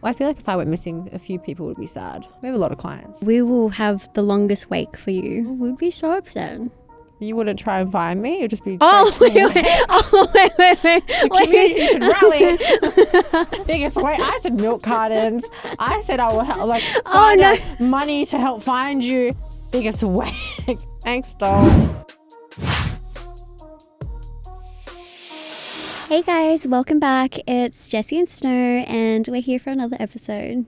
I feel like if I went missing, a few people would be sad. We have a lot of clients. We will have the longest wake for you. We'd be so upset. You wouldn't try and find me? It would just be... Wait. The community should rally. Biggest way. I said milk cartons. I said I will help, find money to help find you. Biggest way. Thanks, doll. Hey guys, welcome back. It's Jessi and Snow and we're here for another episode.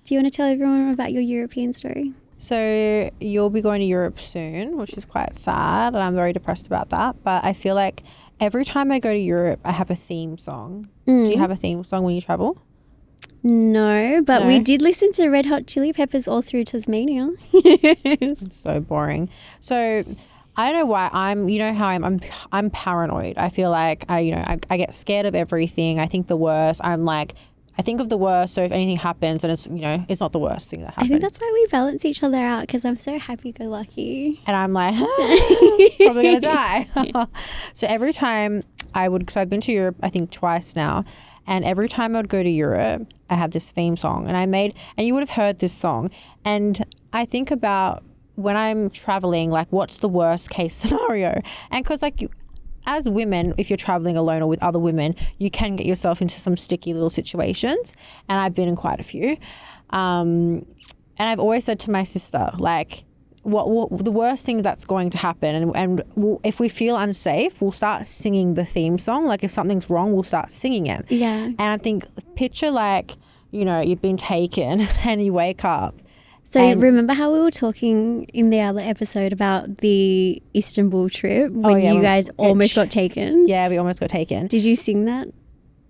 Do you want to tell everyone about your European story? So you'll be going to Europe soon, which is quite sad, and I'm very depressed about that. But I feel like every time I go to Europe, I have a theme song. Do you have a theme song when you travel? No, but we did listen to Red Hot Chili Peppers all through Tasmania. It's so boring. So I don't know why I'm paranoid. I feel like I get scared of everything. I think the worst. I think of the worst, so if anything happens, and it's not the worst thing that happened. I think that's why we balance each other out, because I'm so happy-go-lucky. And I'm like, probably going to die. So every time because I've been to Europe, I think twice now, and every time I would go to Europe, I had this theme song, and you would have heard this song, and I think about when I'm traveling, like, what's the worst case scenario? And because as women, if you're traveling alone or with other women, you can get yourself into some sticky little situations. And I've been in quite a few. And I've always said to my sister, like, what the worst thing that's going to happen, and if we feel unsafe, we'll start singing the theme song. Like, if something's wrong, we'll start singing it. Yeah. And I think, picture you've been taken and you wake up. So remember how we were talking in the other episode about the Istanbul trip when you guys almost got taken? Yeah, we almost got taken. Did you sing that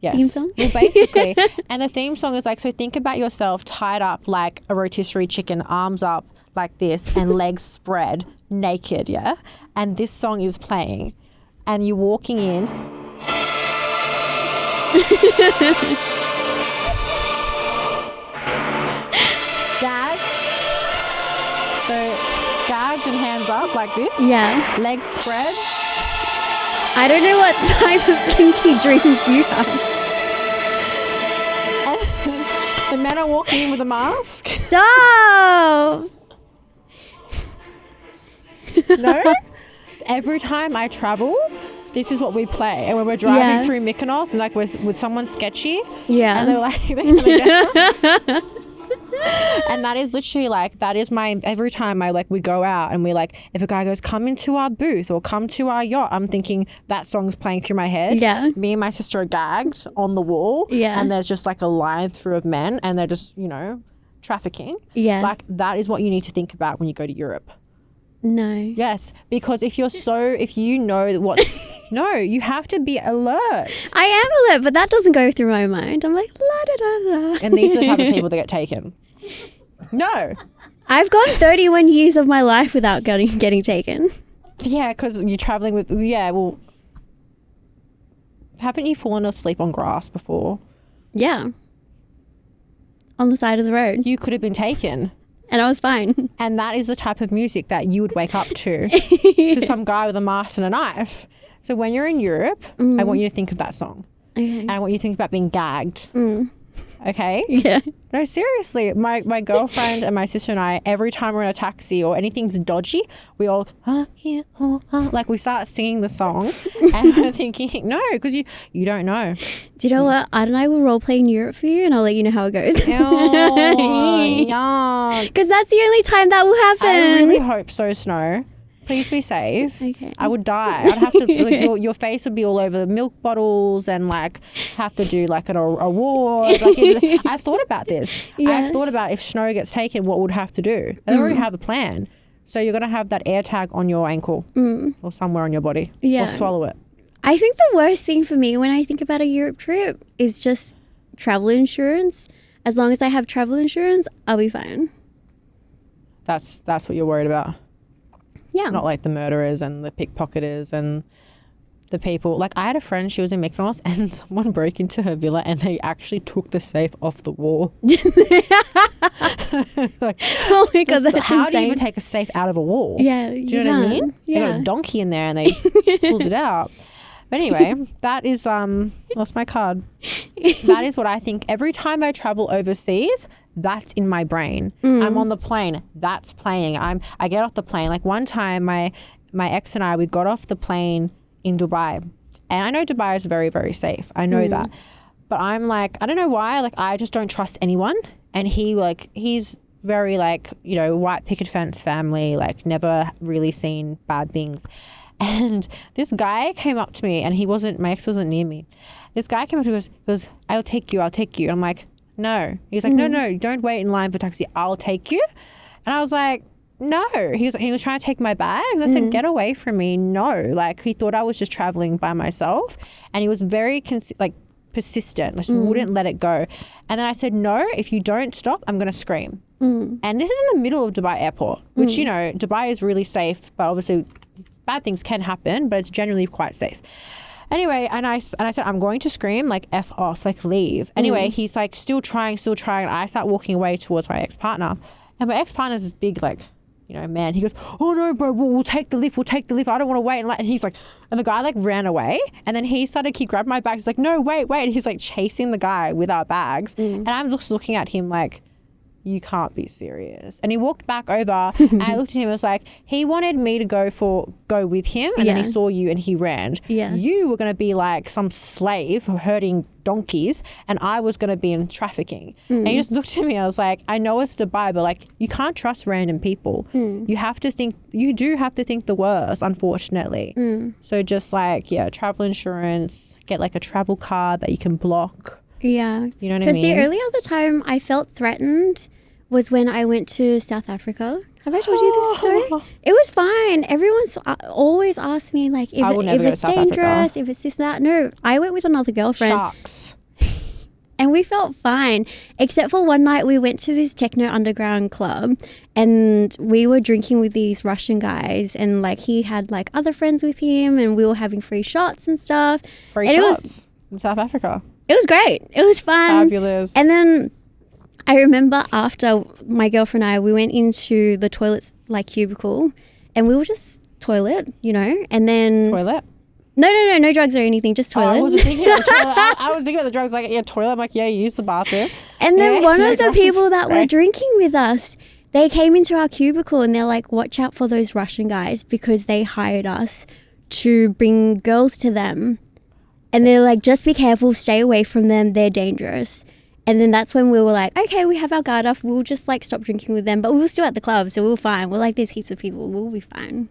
theme song? Well, basically. And the theme song is so think about yourself tied up like a rotisserie chicken, arms up like this and legs spread, naked, yeah? And this song is playing and you're walking in. Gagged and hands up like this. Yeah. Legs spread. I don't know what type of kinky dreams you have. And the men are walking in with a mask. Stop! No? Every time I travel, this is what we play. And when we're driving through Mykonos and we're with someone sketchy. Yeah. And they're like, they're going to get and that is literally that is my every time we go out and we if a guy goes come into our booth or come to our yacht, I'm thinking that song's playing through my head. Yeah. Me and my sister are gagged on the wall. Yeah. And there's just a line through of men and they're just trafficking. Yeah. That is what you need to think about when you go to Europe. No. Yes, because if you know what no, you have to be alert. I am alert, but that doesn't go through my mind. I'm like, la da da da. And these are the type of people that get taken. No. I've gone 31 years of my life without getting taken. Yeah, because you're traveling with, haven't you fallen asleep on grass before? Yeah. On the side of the road. You could have been taken. And I was fine. And that is the type of music that you would wake up to some guy with a mask and a knife. So when you're in Europe, I want you to think of that song. Okay. And I want you to think about being gagged. Okay? Yeah. No, seriously. My girlfriend and my sister and I, every time we're in a taxi or anything's dodgy, we all, we start singing the song. And we're thinking, no, because you don't know. Do you know what? Art and I will role play in Europe for you and I'll let you know how it goes. Because that's the only time that will happen. I really hope so, Snow. Please be safe. Okay. I would die. I'd have to, your face would be all over the milk bottles and have to do an award. I've thought about this. Yeah. I've thought about if Snow gets taken, what would have to do. I already have a plan. So you're going to have that air tag on your ankle or somewhere on your body. Yeah. Or swallow it. I think the worst thing for me when I think about a Europe trip is just travel insurance. As long as I have travel insurance, I'll be fine. That's what you're worried about? Yeah. Not the murderers and the pickpocketers and the people. I had a friend, she was in Mykonos and someone broke into her villa and they actually took the safe off the wall. Oh my God, that's how insane. do you even take a safe out of a wall? Yeah. Do you know what I mean? Yeah. They got a donkey in there and they pulled it out. But anyway, that is lost my card. That is what I think. Every time I travel overseas, that's in my brain. I'm on the plane, that's playing. I get off the plane. Like one time my ex and I, we got off the plane in Dubai. And I know Dubai is very, very safe. I know that. But I'm like, I don't know why, like I just don't trust anyone. And he's very like, you know, white picket fence family, like never really seen bad things. And this guy came up to me, and my ex wasn't near me. This guy came up to me and goes, I'll take you. And I'm like, no. He's like, no, don't wait in line for taxi. I'll take you. And I was like, no. He was trying to take my bags. I said, get away from me. No. Like he thought I was just traveling by myself. And he was very persistent, like wouldn't let it go. And then I said, no, if you don't stop, I'm going to scream. And this is in the middle of Dubai airport, which, you know, Dubai is really safe, but obviously bad things can happen, but it's generally quite safe. Anyway, and I said, I'm going to scream, like F off, like leave. Anyway, he's like still trying. And I start walking away towards my ex-partner. And my ex-partner's this big, like, you know, man. He goes, oh no, bro, we'll take the lift. I don't want to wait. And he's like, and the guy like ran away. And then he grabbed my bags. He's like, no, wait. And he's like chasing the guy with our bags. And I'm just looking at him like, you can't be serious. And he walked back over and I looked at him and was like, he wanted me to go with him, and then he saw you and he ran. Yeah. You were going to be like some slave herding donkeys, and I was going to be in trafficking. And he just looked at me. I was like, I know it's Dubai, but like you can't trust random people. You do have to think the worst, unfortunately. So just like, travel insurance, get like a travel card that you can block. Yeah. You know what I mean? Because the only other time I felt threatened was when I went to South Africa. Have I told you this story? It was fine. Everyone's always asked me like if it's dangerous, if it's this, that. No, I went with another girlfriend. Sharks. And we felt fine, except for one night we went to this techno underground club and we were drinking with these Russian guys, and like he had like other friends with him, and we were having free shots and stuff. Free shots in South Africa. It was great. It was fun. Fabulous. And then I remember after my girlfriend and I, we went into the toilet like cubicle, and we were just toilet, you know, and then... Toilet? No drugs or anything, just toilet. I wasn't thinking of toilet. I was thinking about the drugs, like, toilet. I'm like, you use the bathroom. And then one of the people that were drinking with us, they came into our cubicle and they're like, watch out for those Russian guys because they hired us to bring girls to them. And they're like, just be careful, stay away from them, they're dangerous. And then that's when we were like, okay, we have our guard off, we'll just like stop drinking with them. But we were still at the club, so we were fine. We're like, there's heaps of people, we'll be fine.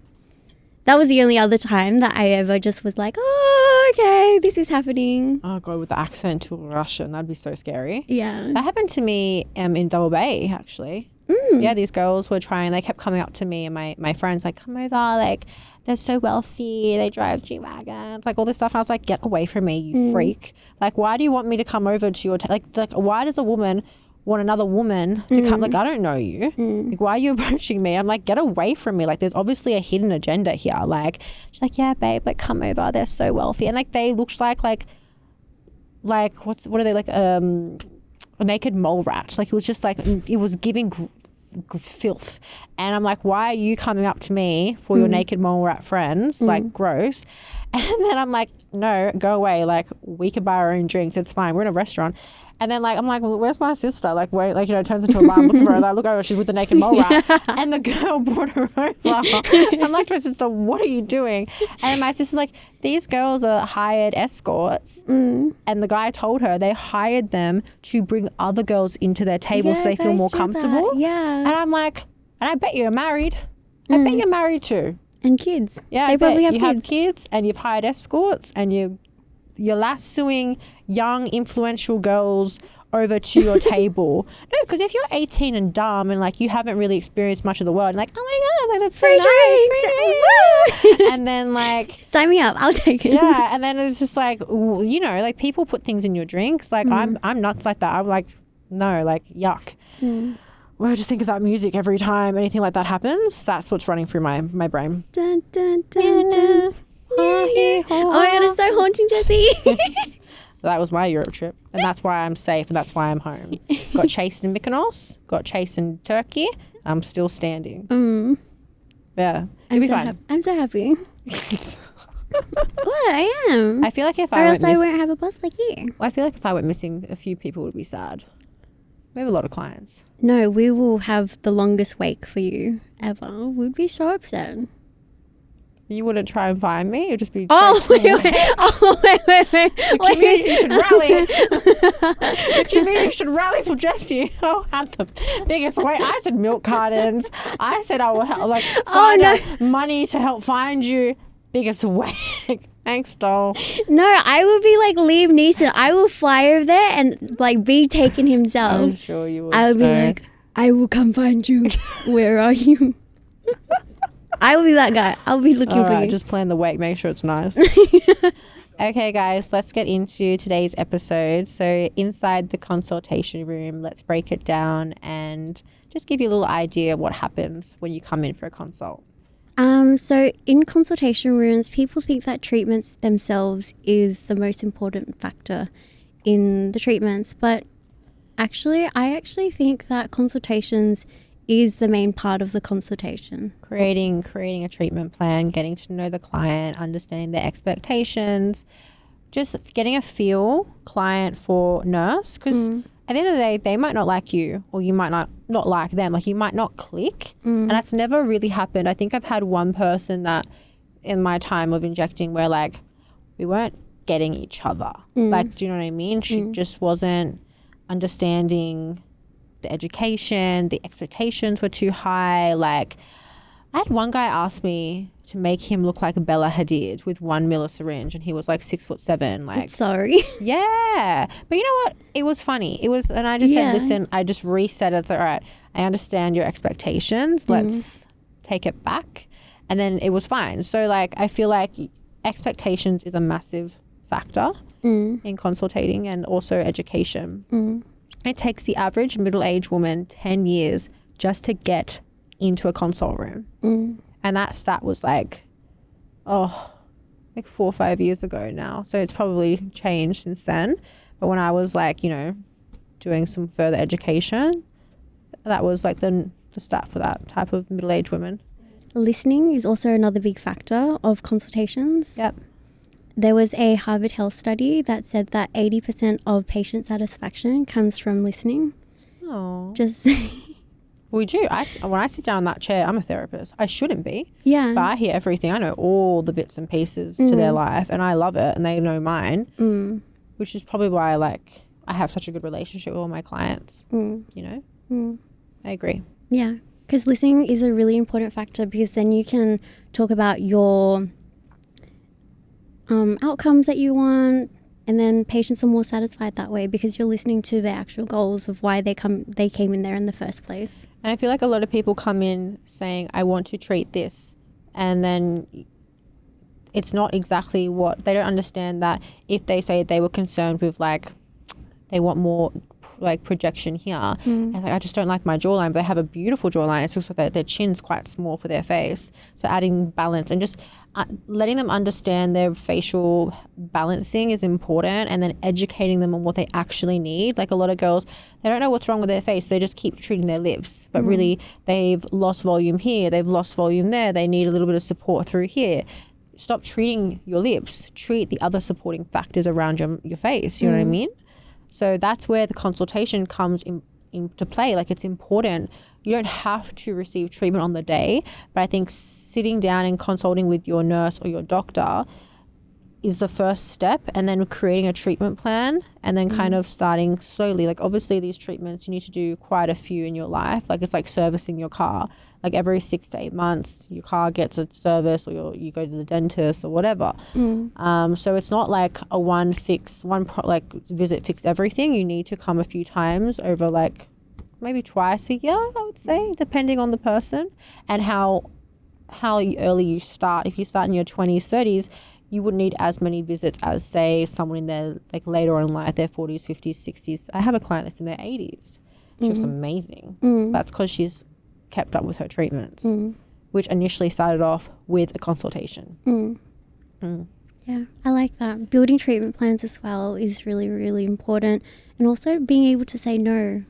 That was the only other time that I ever just was like, oh, okay, this is happening. Oh, God, with the accent to Russian, that'd be so scary. Yeah. That happened to me in Double Bay, actually. Yeah, these girls were trying, they kept coming up to me and my friends like, come over, like, they're so wealthy, they drive G-Wagons, like all this stuff. And I was like, get away from me, you freak. Like, why do you want me to come over to your, like, why does a woman want another woman to come? Like, I don't know you. Like, why are you approaching me? I'm like, get away from me. Like, there's obviously a hidden agenda here. Like, she's like, yeah, babe, like, come over, they're so wealthy. And like, they looked like what are they, like, a naked mole rat. Like, it was just like, it was giving filth. And I'm like, why are you coming up to me for your naked mole rat friends? Like, gross. And then I'm like, no, go away. Like, we can buy our own drinks, it's fine, we're in a restaurant. And then like, I'm like, well, where's my sister? Like, wait, like, you know, turns into a bar, I'm looking for her, like, look over, she's with the naked mole rat. And the girl brought her over. I'm like to my sister, what are you doing? And then my sister's like, these girls are hired escorts. And the guy told her they hired them to bring other girls into their table so they feel more comfortable. Yeah. And I'm like, and I bet you're married. I bet you're married too. And kids. Yeah, they probably have kids. You have kids and you've hired escorts and you're lassoing young influential girls over to your table. No, because if you're 18 and dumb and like you haven't really experienced much of the world, and like, oh my God, like, that's so nice. Free drinks. And then like, sign me up, I'll take it. Yeah, and then it's just like, you know, like people put things in your drinks. Like I'm nuts like that. I'm like, no, like yuck. Well, I just think of that music every time anything like that happens. That's what's running through my brain. Dun, dun, dun, dun. Oh my God, it's so haunting, Jessi. That was my Europe trip, and that's why I'm safe, and that's why I'm home. Got chased in Mykonos, got chased in Turkey. I'm still standing. Yeah, it'll be fine. I'm so happy. I am. I feel like if or I else went I won't have a boss like you. I feel like if I went missing, a few people would be sad. We have a lot of clients. No, we will have the longest wake for you ever. We'd be so upset. You wouldn't try and find me? It'd just be... Oh, wait. The community should rally. The community should rally for Jessie. I'll have the biggest wait. I said milk cartons. I said I will find money to help find you. Biggest wake. Thanks, doll. No, I will be like Liam Neeson. I will fly over there and like be taken himself. I'm sure you will. I will be like, I will come find you. Where are you? I will be that guy. I'll be looking for you. Just plan the wake. Make sure it's nice. Okay, guys, let's get into today's episode. So inside the consultation room, let's break it down and just give you a little idea of what happens when you come in for a consult. So in consultation rooms, people think that treatments themselves is the most important factor in the treatments. But actually, I actually think that consultations is the main part of the consultation. Creating a treatment plan, getting to know the client, understanding their expectations, just getting a feel client for nurse, because at the end of the day, they might not like you or you might not like them. Like you might not click, and that's never really happened. I think I've had one person that in my time of injecting where like we weren't getting each other. Like, do you know what I mean? She just wasn't understanding the education, the expectations were too high. Like I had one guy ask me to make him look like Bella Hadid with 1 ml syringe, and he was like 6'7". Like, sorry. Yeah, but you know what? It was funny. It was, and I just said, listen, I just reset it. It's like, all right, I understand your expectations. Let's take it back, and then it was fine. So like, I feel like expectations is a massive factor in consultating, and also education. It takes the average middle-aged woman 10 years just to get into a consult room. And that stat was like 4 or 5 years ago now. So it's probably changed since then. But when I was like, you know, doing some further education, that was like the stat for that type of middle-aged women. Listening is also another big factor of consultations. Yep. There was a Harvard Health study that said that 80% of patient satisfaction comes from listening. Oh. Just... We do. When I sit down in that chair, I'm a therapist. I shouldn't be. Yeah. But I hear everything. I know all the bits and pieces to their life, and I love it, and they know mine, which is probably why I have such a good relationship with all my clients, you know? I agree. Yeah. Because listening is a really important factor, because then you can talk about your outcomes that you want, and then patients are more satisfied that way because you're listening to their actual goals of why they came in there in the first place. And I feel like a lot of people come in saying, I want to treat this, and then it's not exactly what they don't understand. That if they say they were concerned with like they want more like projection here, and like, I just don't like my jawline, but they have a beautiful jawline. It's just like their chin's quite small for their face. So adding balance and just letting them understand their facial balancing is important, and then educating them on what they actually need. Like a lot of girls, they don't know what's wrong with their face, so they just keep treating their lips, but really they've lost volume here, they've lost volume there, they need a little bit of support through here. Stop treating your lips, treat the other supporting factors around your face, you know what I mean? So that's where the consultation comes into play. Like it's important. You don't have to receive treatment on the day, but I think sitting down and consulting with your nurse or your doctor is the first step, and then creating a treatment plan, and then kind of starting slowly. Like obviously these treatments, you need to do quite a few in your life. Like it's like servicing your car. Like every 6 to 8 months, your car gets a service, or you go to the dentist or whatever. So it's not like a one visit fix everything. You need to come a few times over like maybe twice a year, I would say, depending on the person and how early you start. If you start in your 20s, 30s, you wouldn't need as many visits as, say, someone in their like later on in life, their 40s, 50s, 60s. I have a client that's in their 80s. She looks amazing. That's because she's kept up with her treatments, which initially started off with a consultation. Yeah, I like that. Building treatment plans as well is really, really important. And also being able to say no.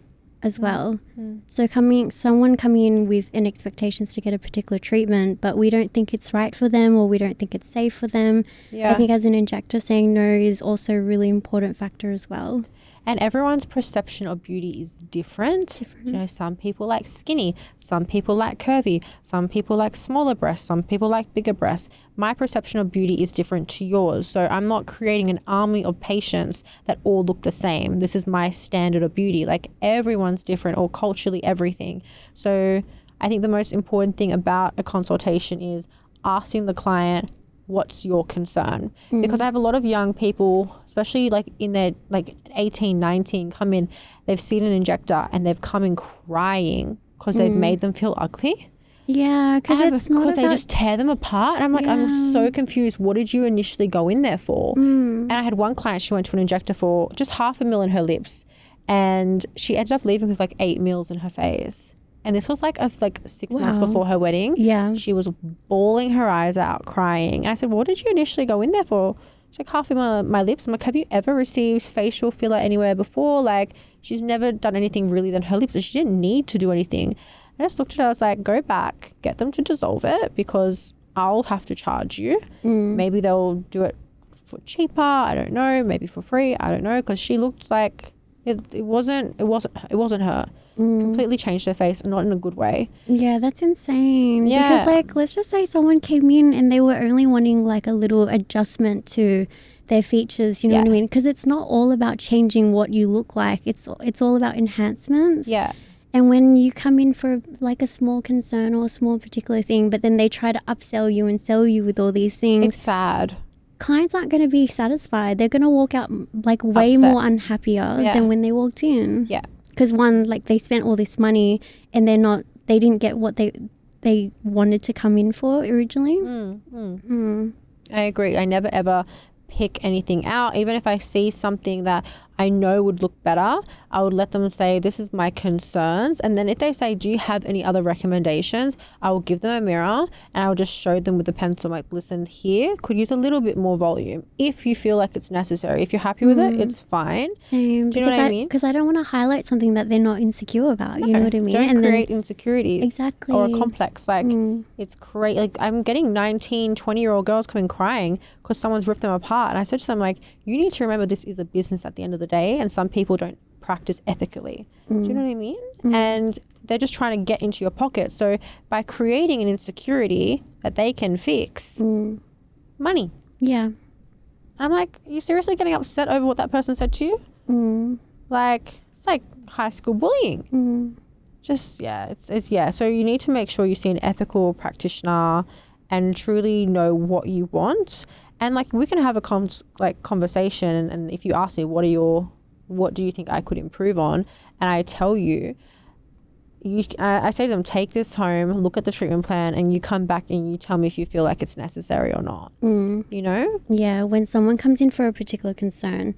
as well. So someone coming in with an expectations to get a particular treatment, but we don't think it's right for them or we don't think it's safe for them. I think as an injector, saying no is also a really important factor as well. And everyone's perception of beauty is different. You know, some people like skinny, some people like curvy, some people like smaller breasts, some people like bigger breasts. My perception of beauty is different to yours. So I'm not creating an army of patients that all look the same. This is my standard of beauty. Like everyone's different, or culturally everything. So I think the most important thing about a consultation is asking the client, what's your concern? Because I have a lot of young people, especially like in their like 18, 19, come in, they've seen an injector and they've come in crying because they've made them feel ugly. Yeah, because they just tear them apart. And I'm like, I'm so confused. What did you initially go in there for? And I had one client, she went to an injector for just $500,000 in her lips, and she ended up leaving with like 8 mils in her face. And this was like 6 months before her wedding. Yeah. She was bawling her eyes out, crying. And I said, what did you initially go in there for? She's like, $500,000 my lips. I'm like, have you ever received facial filler anywhere before? Like, she's never done anything really than her lips, and she didn't need to do anything. I just looked at her, I was like, go back, get them to dissolve it, because I'll have to charge you. Maybe they'll do it for cheaper, I don't know, maybe for free, I don't know, because she looked like it wasn't her. Completely changed her face, and not in a good way. Yeah, that's insane. Yeah. Because like, let's just say someone came in and they were only wanting like a little adjustment to their features, you know what I mean? Because it's not all about changing what you look like. It's all about enhancements. Yeah. And when you come in for like a small concern or a small particular thing, but then they try to upsell you and sell you with all these things. It's sad. Clients aren't going to be satisfied. They're going to walk out like way more unhappier than when they walked in. Yeah. Because one, like they spent all this money and they didn't get what they wanted to come in for originally. I agree. I never ever pick anything out. Even if I see something that I know would look better, I would let them say, this is my concerns. And then if they say, do you have any other recommendations? I will give them a mirror and I will just show them with the pencil, like, listen, here could use a little bit more volume if you feel like it's necessary. If you're happy with it, it's fine. Same. Do you know what I mean? Because I don't want to highlight something that they're not insecure about. You know what I mean? Don't create insecurities. Exactly. Or a complex. Like, it's crazy. Like, I'm getting 19, 20-year-old girls coming crying because someone's ripped them apart. And I said to them, like, you need to remember this is a business at the end of the day, and some people don't practice ethically. Do you know what I mean? And they're just trying to get into your pocket. So by creating an insecurity that they can fix, money. Yeah. I'm like, are you seriously getting upset over what that person said to you? Like, it's like high school bullying. Just, it's. So you need to make sure you see an ethical practitioner and truly know what you want. And like, we can have a conversation, and if you ask me, what do you think I could improve on? And I tell you, I say to them, take this home, look at the treatment plan, and you come back and you tell me if you feel like it's necessary or not. You know? Yeah, when someone comes in for a particular concern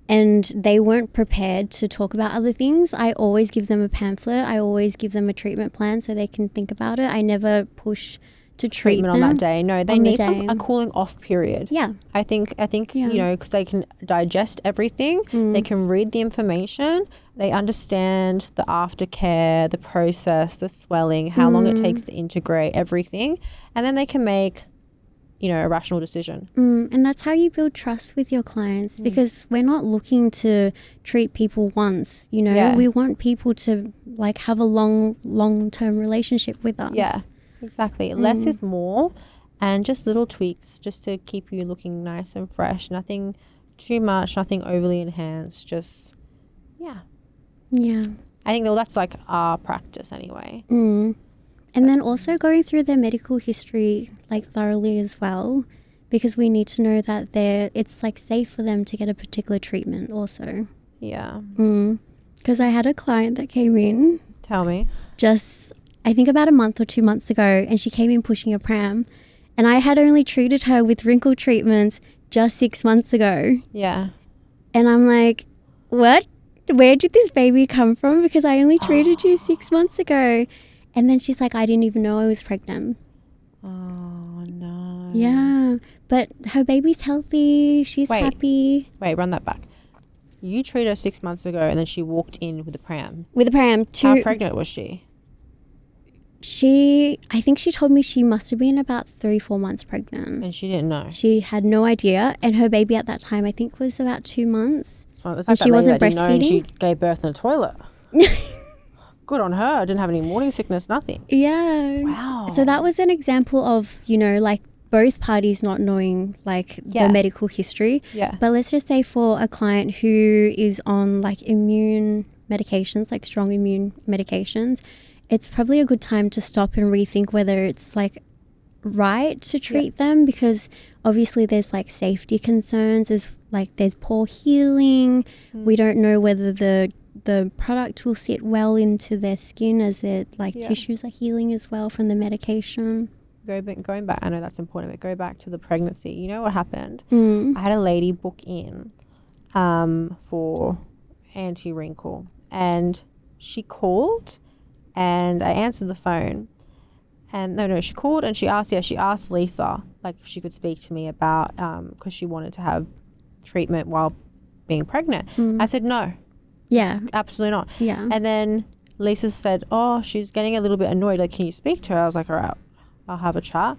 and they weren't prepared to talk about other things, I always give them a pamphlet. I always give them a treatment plan so they can think about it. I never push to treatment on that day. No, they need a cooling off period. Yeah. I think you know, because they can digest everything, they can read the information, they understand the aftercare, the process, the swelling, how long it takes to integrate everything, and then they can make, you know, a rational decision. And that's how you build trust with your clients, because we're not looking to treat people once, you know. We want people to like have a long-term relationship with us. Yeah. Exactly. Less is more, and just little tweaks just to keep you looking nice and fresh. Nothing too much, nothing overly enhanced. Just, yeah. I think that's like our practice anyway. And then also going through their medical history like thoroughly as well, because we need to know that it's like safe for them to get a particular treatment also. Yeah. Because I had a client that came in. Tell me. I think about a month or 2 months ago, and she came in pushing a pram, and I had only treated her with wrinkle treatments just 6 months ago. Yeah. And I'm like, what? Where did this baby come from? Because I only treated you 6 months ago. And then she's like, I didn't even know I was pregnant. Oh, no. Yeah. But her baby's healthy. She's happy. Wait, run that back. You treated her 6 months ago and then she walked in with a pram. With a pram. How pregnant was she? I think she told me she must have been about 3-4 months pregnant. And she didn't know. She had no idea. And her baby at that time, I think, was about 2 months. It's like and she wasn't breastfeeding. And she gave birth in the toilet. Good on her. I didn't have any morning sickness, nothing. Yeah. Wow. So that was an example of, you know, like both parties not knowing like the medical history. Yeah. But let's just say for a client who is on like immune medications, like strong immune medications, it's probably a good time to stop and rethink whether it's like right to treat them, because obviously there's like safety concerns, there's poor healing. We don't know whether the product will sit well into their skin as their tissues are healing as well from the medication. Going back, I know that's important, but go back to the pregnancy. You know what happened? I had a lady book in for anti-wrinkle, and she called and I answered the phone, and she called and she asked Lisa like if she could speak to me about because she wanted to have treatment while being pregnant. I said no. Yeah. Absolutely not. Yeah. And then Lisa said, oh, she's getting a little bit annoyed. Like, can you speak to her? I was like, all right, I'll have a chat.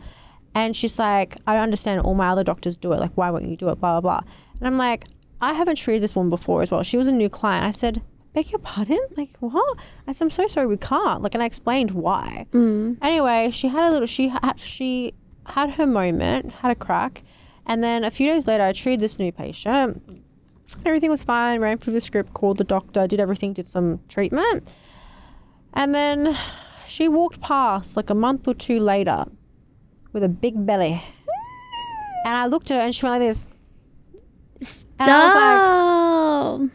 And she's like, I understand all my other doctors do it. Like, why won't you do it? Blah, blah, blah. And I'm like, I haven't treated this woman before as well. She was a new client. I said, beg your pardon? Like, what? I said, I'm so sorry, we can't. Like, and I explained why. Anyway, she had her moment, had a crack. And then a few days later, I treated this new patient. Everything was fine, ran through the script, called the doctor, did everything, did some treatment. And then she walked past like a month or two later with a big belly. And I looked at her and she went like this. Stop. And I was like,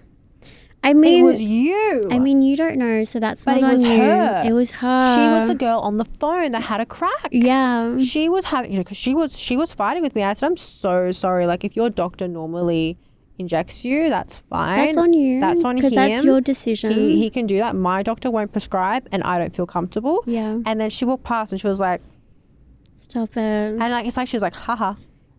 I mean, it was you. I mean, you don't know, so that's but not on you. Her. It was her. She was the girl on the phone that had a crack. Yeah. She was having, because she was fighting with me. I said, I'm so sorry. Like, if your doctor normally injects you, that's fine. That's on you. That's on him. Because that's your decision. He can do that. My doctor won't prescribe and I don't feel comfortable. Yeah. And then she walked past and she was like, stop it. And like, it's like she was like, haha.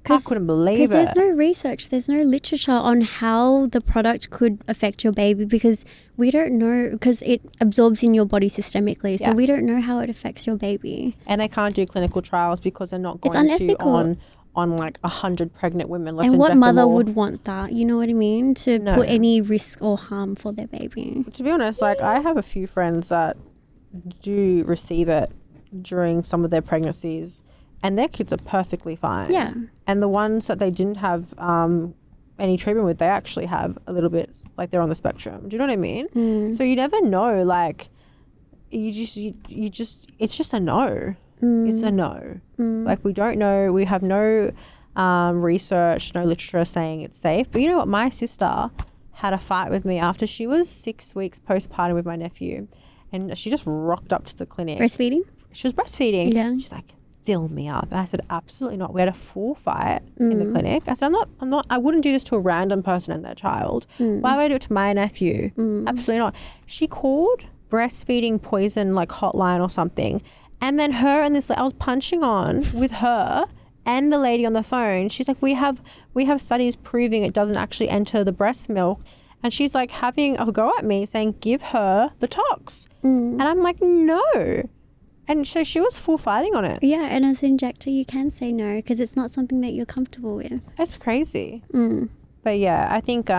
I couldn't believe it. Because there's no research, there's no literature on how the product could affect your baby, because we don't know, because it absorbs in your body systemically. So we don't know how it affects your baby. And they can't do clinical trials because they're not going to on like 100 pregnant women. And what mother would want that? You know what I mean? To put any risk or harm for their baby. To be honest, like I have a few friends that do receive it during some of their pregnancies, and their kids are perfectly fine. Yeah. And the ones that they didn't have any treatment with, they actually have a little bit, like they're on the spectrum. Do you know what I mean? So you never know, like you just it's just a no. It's a no. Like we don't know. We have no research, no literature saying it's safe. But you know what? My sister had a fight with me after she was 6 weeks postpartum with my nephew, and she just rocked up to the clinic. Breastfeeding? She was breastfeeding. Yeah. She's like, fill me up. And I said, absolutely not. We had a full fight in the clinic. I said, I wouldn't do this to a random person and their child. Why would I do it to my nephew? Absolutely not. She called breastfeeding poison like hotline or something. And then her and this, I was punching on with her and the lady on the phone. She's like, we have studies proving it doesn't actually enter the breast milk. And she's like having a go at me saying, give her the tox. And I'm like, no. And so she was full fighting on it. Yeah, and as an injector, you can say no because it's not something that you're comfortable with. It's crazy. But yeah, I think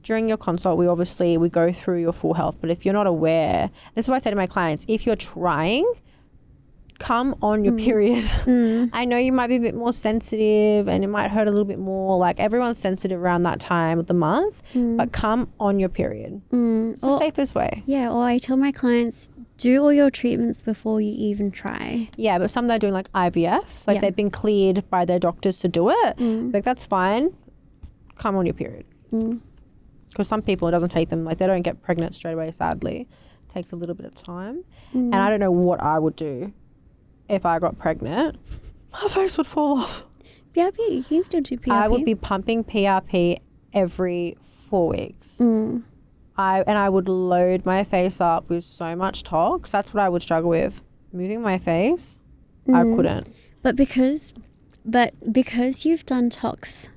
during your consult, we go through your full health. But if you're not aware, this is what I say to my clients, if you're trying, come on your period. I know you might be a bit more sensitive and it might hurt a little bit more. Like everyone's sensitive around that time of the month, but come on your period. It's the safest way. Yeah, or I tell my clients, do all your treatments before you even try. Yeah, but some that are doing like IVF, like they've been cleared by their doctors to do it. Like that's fine. Come on your period. Because some people, it doesn't take them, like they don't get pregnant straight away, sadly. It takes a little bit of time. And I don't know what I would do if I got pregnant. My face would fall off. PRP, you can still do PRP. I would be pumping PRP every 4 weeks. I would load my face up with so much tox. That's what I would struggle with. Moving my face, I couldn't. But because you've done tox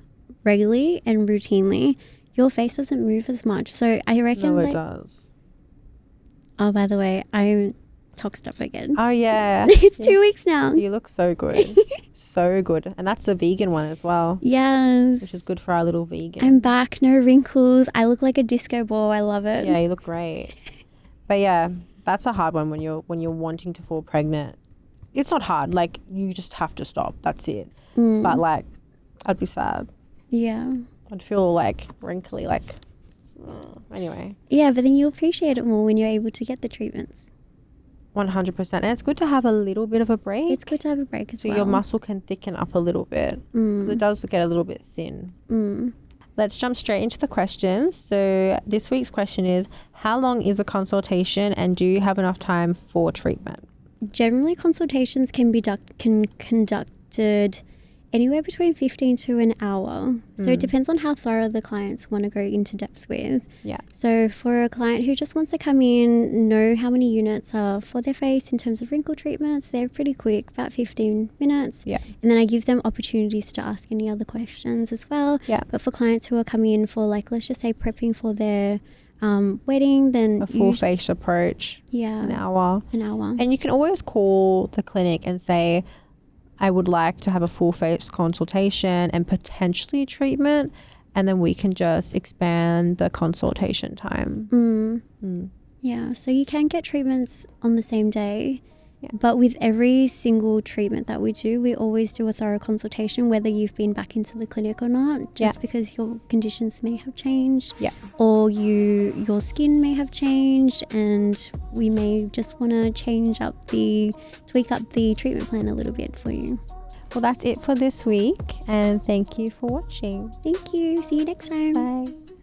regularly and routinely, your face doesn't move as much. So I reckon No, it does. Oh, by the way, I'm toxed up again. Oh, yeah. It's 2 weeks now. You look so good. So good. And that's the vegan one as well. Yes. Which is good for our little vegan. I'm back. No wrinkles. I look like a disco ball. I love it. Yeah, you look great. But yeah, that's a hard one when you're wanting to fall pregnant. It's not hard. Like, you just have to stop. That's it. But like, I'd be sad. Yeah. I'd feel like wrinkly, like, anyway. Yeah, but then you appreciate it more when you're able to get the treatments. 100%. And it's good to have a little bit of a break. It's good to have a break as so well. your muscle can thicken up a little bit. Because it does get a little bit thin. Let's jump straight into the questions. So this week's question is, how long is a consultation and do you have enough time for treatment? Generally, consultations can be conducted anywhere between 15 to an hour. So it depends on how thorough the clients want to go into depth with. Yeah. So for a client who just wants to come in, know how many units are for their face in terms of wrinkle treatments, they're pretty quick, about 15 minutes. Yeah. And then I give them opportunities to ask any other questions as well. Yeah. But for clients who are coming in for, like, let's just say prepping for their wedding, then A full face approach. An hour. An hour. And you can always call the clinic and say, I would like to have a full face consultation and potentially treatment, and then we can just expand the consultation time. Yeah, so you can get treatments on the same day, Yeah. but with every single treatment that we do, we always do a thorough consultation, whether you've been back into the clinic or not, just because your conditions may have changed, or your skin may have changed, and we may just want to tweak up the treatment plan a little bit for you. Well, that's it for this week, and thank you for watching. Thank you. See you next time. Bye.